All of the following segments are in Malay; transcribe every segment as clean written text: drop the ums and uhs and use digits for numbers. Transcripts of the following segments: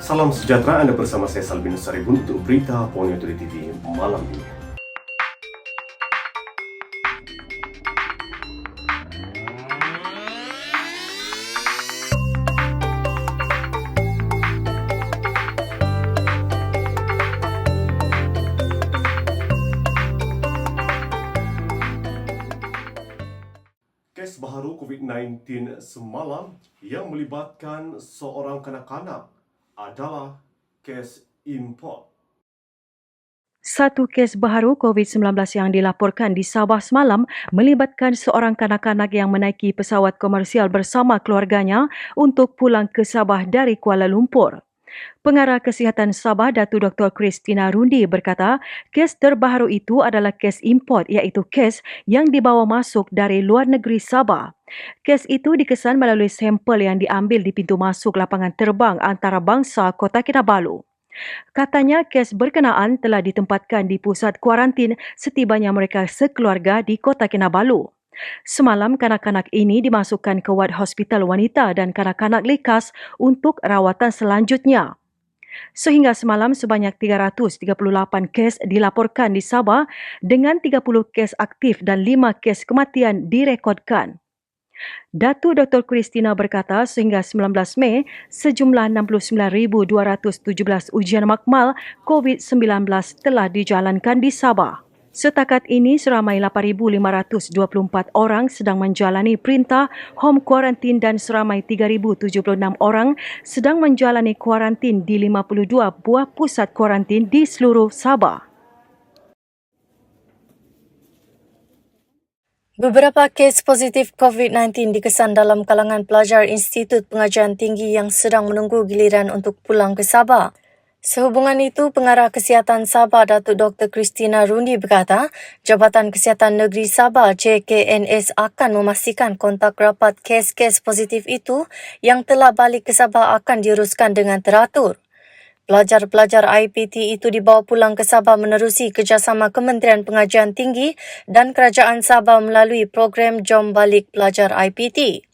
Salam sejahtera, Anda bersama saya Salbin Saribun untuk berita Ponyo TV malam ini. Kes baharu COVID-19 semalam yang melibatkan seorang kanak-kanak adalah kes import. Satu kes baharu COVID-19 yang dilaporkan di Sabah semalam melibatkan seorang kanak-kanak yang menaiki pesawat komersial bersama keluarganya untuk pulang ke Sabah dari Kuala Lumpur. Pengarah Kesihatan Sabah, Datu Dr. Christina Rundi berkata, kes terbaru itu adalah kes import iaitu kes yang dibawa masuk dari luar negeri Sabah. Kes itu dikesan melalui sampel yang diambil di pintu masuk lapangan terbang antarabangsa Kota Kinabalu. Katanya kes berkenaan telah ditempatkan di pusat kuarantin setibanya mereka sekeluarga di Kota Kinabalu. Semalam, kanak-kanak ini dimasukkan ke wad hospital wanita dan kanak-kanak likas untuk rawatan selanjutnya. Sehingga semalam sebanyak 338 kes dilaporkan di Sabah dengan 30 kes aktif dan 5 kes kematian direkodkan. Datu Dr. Christina berkata sehingga 19 Mei, sejumlah 69,217 ujian makmal COVID-19 telah dijalankan di Sabah. Setakat ini, seramai 8,524 orang sedang menjalani perintah home quarantine dan seramai 3,076 orang sedang menjalani kuarantin di 52 buah pusat kuarantin di seluruh Sabah. Beberapa kes positif COVID-19 dikesan dalam kalangan pelajar Institut Pengajian Tinggi yang sedang menunggu giliran untuk pulang ke Sabah. Sehubungan itu, Pengarah Kesihatan Sabah, Datuk Dr. Christina Rundi berkata, Jabatan Kesihatan Negeri Sabah JKNS akan memastikan kontak rapat kes-kes positif itu yang telah balik ke Sabah akan diuruskan dengan teratur. Pelajar-pelajar IPT itu dibawa pulang ke Sabah menerusi kerjasama Kementerian Pengajian Tinggi dan Kerajaan Sabah melalui program Jom Balik Pelajar IPT.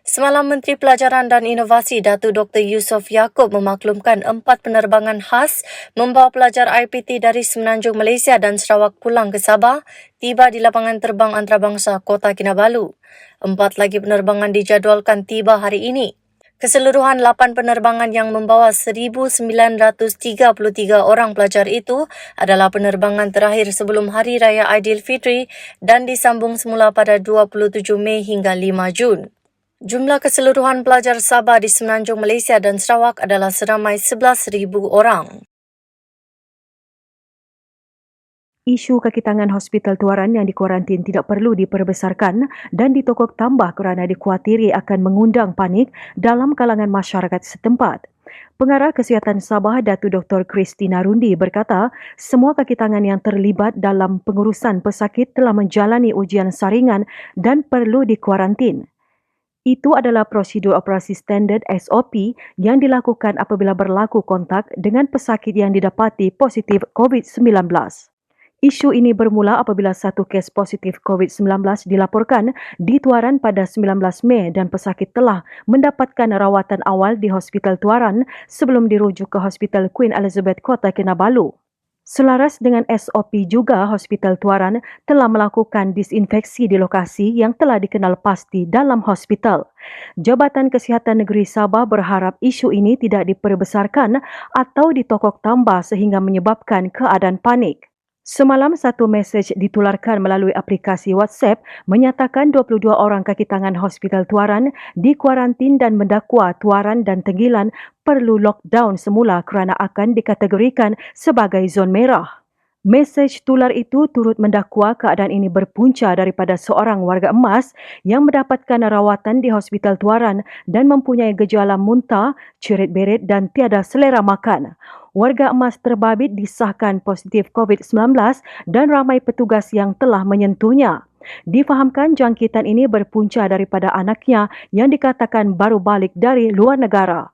Semalam Menteri Pelajaran dan Inovasi Datuk Dr. Yusof Yaakob memaklumkan 4 penerbangan khas membawa pelajar IPT dari Semenanjung Malaysia dan Sarawak pulang ke Sabah tiba di lapangan terbang antarabangsa Kota Kinabalu. 4 lagi penerbangan dijadualkan tiba hari ini. Keseluruhan 8 penerbangan yang membawa 1,933 orang pelajar itu adalah penerbangan terakhir sebelum Hari Raya Aidilfitri dan disambung semula pada 27 Mei hingga 5 Jun. Jumlah keseluruhan pelajar Sabah di Semenanjung Malaysia dan Sarawak adalah seramai 11,000 orang. Isu kaki tangan hospital tuaran yang dikuarantin tidak perlu diperbesarkan dan ditokok tambah kerana dikhawatiri akan mengundang panik dalam kalangan masyarakat setempat. Pengarah Kesihatan Sabah, Datu Dr. Christina Rundi berkata, semua kaki tangan yang terlibat dalam pengurusan pesakit telah menjalani ujian saringan dan perlu dikuarantin. Itu adalah prosedur operasi standard SOP yang dilakukan apabila berlaku kontak dengan pesakit yang didapati positif COVID-19. Isu ini bermula apabila satu kes positif COVID-19 dilaporkan di Tuaran pada 19 Mei dan pesakit telah mendapatkan rawatan awal di Hospital Tuaran sebelum dirujuk ke Hospital Queen Elizabeth Kota Kinabalu. Selaras dengan SOP juga, Hospital Tuaran telah melakukan disinfeksi di lokasi yang telah dikenal pasti dalam hospital. Jabatan Kesihatan Negeri Sabah berharap isu ini tidak diperbesarkan atau ditokok tambah sehingga menyebabkan keadaan panik. Semalam, satu mesej ditularkan melalui aplikasi WhatsApp menyatakan 22 orang kaki tangan Hospital Tuaran dikuarantin dan mendakwa Tuaran dan Tenggilan perlu lockdown semula kerana akan dikategorikan sebagai zon merah. Mesej tular itu turut mendakwa keadaan ini berpunca daripada seorang warga emas yang mendapatkan rawatan di Hospital Tuaran dan mempunyai gejala muntah, cerit-berit dan tiada selera makan. Warga emas terbabit disahkan positif COVID-19 dan ramai petugas yang telah menyentuhnya. Difahamkan jangkitan ini berpunca daripada anaknya yang dikatakan baru balik dari luar negara.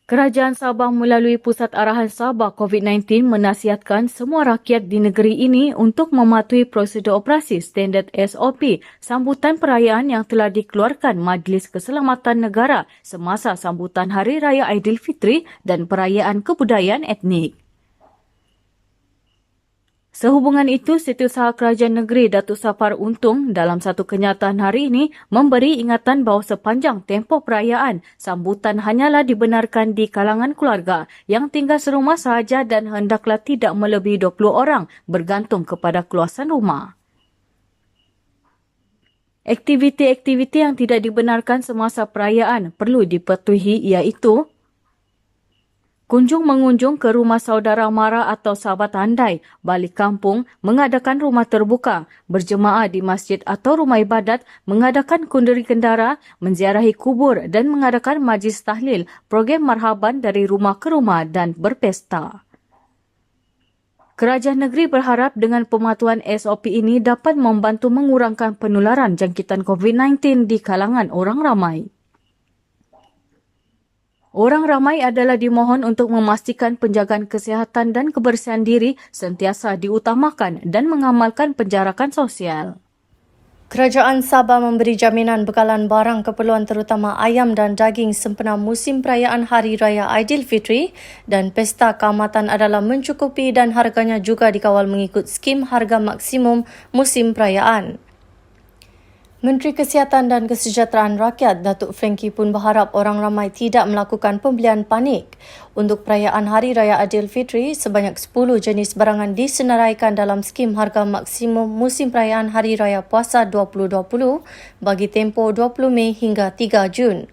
Kerajaan Sabah melalui Pusat Arahan Sabah COVID-19 menasihatkan semua rakyat di negeri ini untuk mematuhi prosedur operasi standard SOP sambutan perayaan yang telah dikeluarkan Majlis Keselamatan Negara semasa sambutan Hari Raya Aidilfitri dan perayaan kebudayaan etnik. Sehubungan itu, Setiausaha Kerajaan Negeri Datuk Safar Untung dalam satu kenyataan hari ini memberi ingatan bahawa sepanjang tempoh perayaan, sambutan hanyalah dibenarkan di kalangan keluarga yang tinggal serumah sahaja dan hendaklah tidak melebihi 20 orang bergantung kepada keluasan rumah. Aktiviti-aktiviti yang tidak dibenarkan semasa perayaan perlu dipatuhi iaitu kunjung mengunjung ke rumah saudara mara atau sahabat handai, balik kampung, mengadakan rumah terbuka, berjemaah di masjid atau rumah ibadat, mengadakan kunduri kendara, menziarahi kubur dan mengadakan majlis tahlil, program marhaban dari rumah ke rumah dan berpesta. Kerajaan negeri berharap dengan pematuhan SOP ini dapat membantu mengurangkan penularan jangkitan COVID-19 di kalangan orang ramai. Orang ramai adalah dimohon untuk memastikan penjagaan kesihatan dan kebersihan diri sentiasa diutamakan dan mengamalkan penjarakan sosial. Kerajaan Sabah memberi jaminan bekalan barang keperluan terutama ayam dan daging sempena musim perayaan Hari Raya Aidilfitri dan Pesta Keamatan adalah mencukupi dan harganya juga dikawal mengikut skim harga maksimum musim perayaan. Menteri Kesihatan dan Kesejahteraan Rakyat Datuk Frankie pun berharap orang ramai tidak melakukan pembelian panik. Untuk perayaan Hari Raya Aidilfitri, sebanyak 10 jenis barangan disenaraikan dalam skim harga maksimum musim perayaan Hari Raya Puasa 2020 bagi tempoh 20 Mei hingga 3 Jun.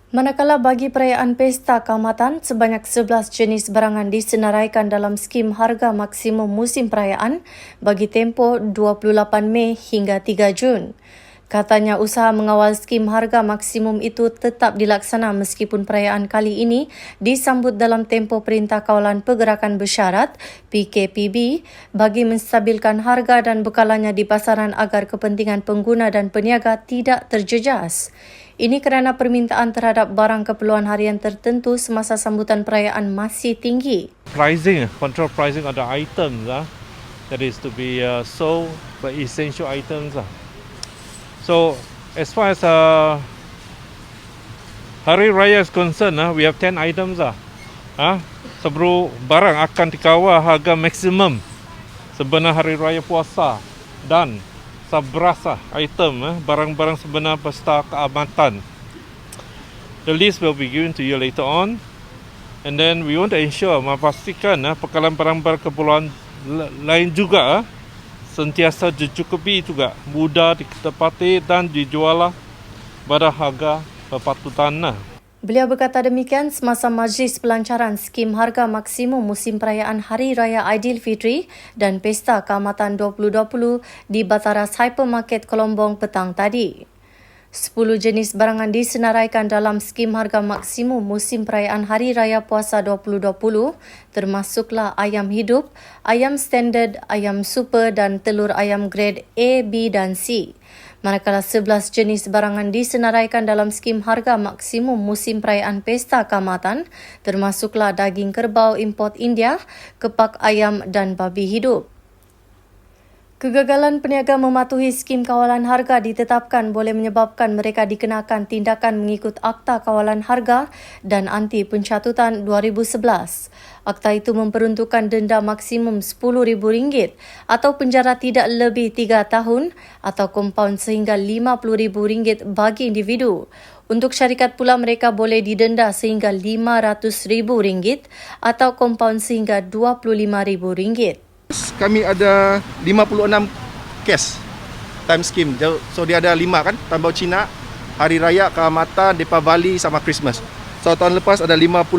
Manakala bagi perayaan Pesta Keamatan, sebanyak 11 jenis barangan disenaraikan dalam skim harga maksimum musim perayaan bagi tempoh 28 Mei hingga 3 Jun. Katanya usaha mengawal skim harga maksimum itu tetap dilaksana meskipun perayaan kali ini disambut dalam tempoh Perintah Kawalan Pergerakan Bersyarat PKPB bagi menstabilkan harga dan bekalannya di pasaran agar kepentingan pengguna dan peniaga tidak terjejas. Ini kerana permintaan terhadap barang keperluan harian tertentu semasa sambutan perayaan masih tinggi. Control pricing of the items, that is to be sold for essential items. So, as far as Hari Raya is concerned, we have 10 items. Seluruh barang akan dikawal harga maksimum sebenar Hari Raya Puasa dan 11 item barang-barang sebenar Pesta Keamatan. The list will be given to you later on, and then we want to ensure memastikan bekalan barang-barang keperluan lain juga sentiasa dicukupi juga, mudah ditepati dan dijual pada harga berpatutan. Beliau berkata demikian semasa majlis pelancaran skim harga maksimum musim perayaan Hari Raya Aidilfitri dan Pesta Keamatan 2020 di Bataras Hypermarket Kolombong petang tadi. 10 jenis barangan disenaraikan dalam skim harga maksimum musim perayaan Hari Raya Puasa 2020 termasuklah ayam hidup, ayam standard, ayam super dan telur ayam grade A, B dan C. Manakala 11 jenis barangan disenaraikan dalam skim harga maksimum musim perayaan Pesta Keamatan termasuklah daging kerbau import India, kepak ayam dan babi hidup. Kegagalan peniaga mematuhi skim kawalan harga ditetapkan boleh menyebabkan mereka dikenakan tindakan mengikut Akta Kawalan Harga dan Anti Pencatutan 2011. Akta itu memperuntukkan denda maksimum RM10,000 atau penjara tidak lebih 3 tahun atau kompaun sehingga RM50,000 bagi individu. Untuk syarikat pula mereka boleh didenda sehingga RM500,000 atau kompaun sehingga RM25,000. Kami ada 56 kes time scheme. So dia ada 5 kan, Tambau Cina, Hari Raya, Keamatan, Deepavali sama Christmas. So tahun lepas ada 56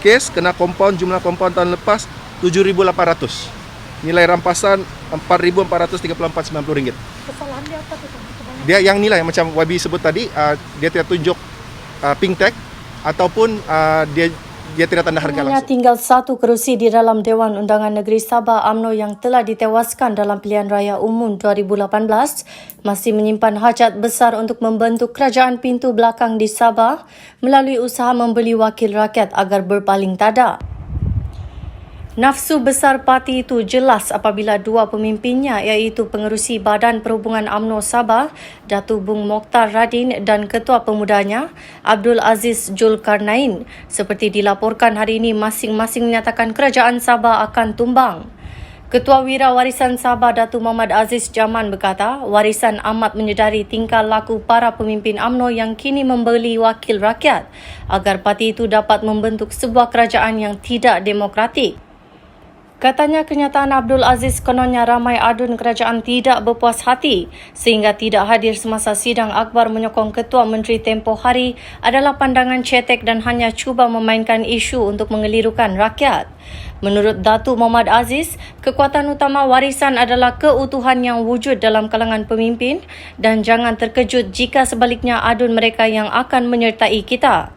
kes, kena kompaun, jumlah kompaun tahun lepas 7,800. Nilai rampasan RM4,434.90. Kesalahan dia apa tu? Dia yang nilai macam YB sebut tadi, dia tidak tunjuk pink tag ataupun dia dia tidak tanda harga Hanya langsung. tinggal satu kerusi di dalam Dewan Undangan Negeri Sabah UMNO yang telah ditewaskan dalam pilihan raya umum 2018 masih menyimpan hajat besar untuk membentuk kerajaan pintu belakang di Sabah melalui usaha membeli wakil rakyat agar berpaling tada. Nafsu besar parti itu jelas apabila dua pemimpinnya iaitu pengerusi Badan Perhubungan UMNO Sabah, Datuk Bung Mokhtar Radin dan Ketua Pemudanya, Abdul Aziz Julkarnain, seperti dilaporkan hari ini masing-masing menyatakan kerajaan Sabah akan tumbang. Ketua Wira Warisan Sabah Datuk Muhammad Aziz Jaman berkata, warisan amat menyedari tingkah laku para pemimpin UMNO yang kini membeli wakil rakyat agar parti itu dapat membentuk sebuah kerajaan yang tidak demokratik. Katanya kenyataan Abdul Aziz kononnya ramai adun kerajaan tidak berpuas hati sehingga tidak hadir semasa sidang akbar menyokong Ketua Menteri tempoh hari adalah pandangan cetek dan hanya cuba memainkan isu untuk mengelirukan rakyat. Menurut Datuk Muhammad Aziz, kekuatan utama warisan adalah keutuhan yang wujud dalam kalangan pemimpin dan jangan terkejut jika sebaliknya adun mereka yang akan menyertai kita.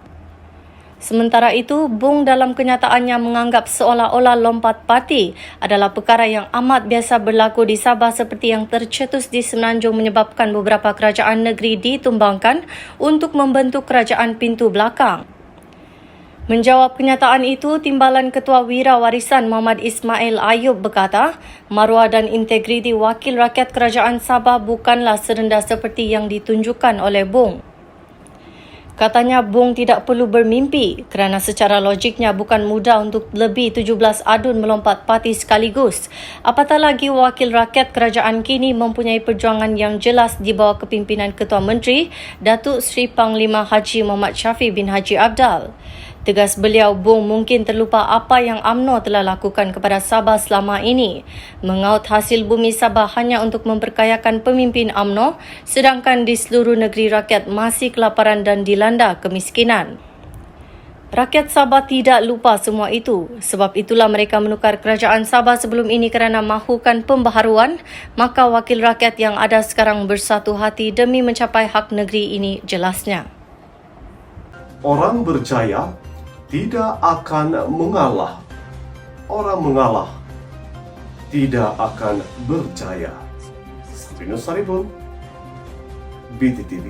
Sementara itu, Bung dalam kenyataannya menganggap seolah-olah lompat parti adalah perkara yang amat biasa berlaku di Sabah seperti yang tercetus di Semenanjung menyebabkan beberapa kerajaan negeri ditumbangkan untuk membentuk kerajaan pintu belakang. Menjawab kenyataan itu, Timbalan Ketua Wira Warisan Muhammad Ismail Ayub berkata, maruah dan integriti wakil rakyat kerajaan Sabah bukanlah serendah seperti yang ditunjukkan oleh Bung. Katanya Bung tidak perlu bermimpi kerana secara logiknya bukan mudah untuk lebih 17 adun melompat parti sekaligus. Apatah lagi wakil rakyat kerajaan kini mempunyai perjuangan yang jelas di bawah kepimpinan Ketua Menteri Datuk Seri Panglima Haji Muhammad Syafiq bin Haji Abdal. Tegas beliau, Bung mungkin terlupa apa yang UMNO telah lakukan kepada Sabah selama ini. Mengaut hasil bumi Sabah hanya untuk memperkayakan pemimpin UMNO, sedangkan di seluruh negeri rakyat masih kelaparan dan dilanda kemiskinan. Rakyat Sabah tidak lupa semua itu. Sebab itulah mereka menukar kerajaan Sabah sebelum ini kerana mahukan pembaharuan, maka wakil rakyat yang ada sekarang bersatu hati demi mencapai hak negeri ini, jelasnya. Orang berjaya tidak akan mengalah. Orang mengalah tidak akan berjaya. Sabinus Saripun, BTTV.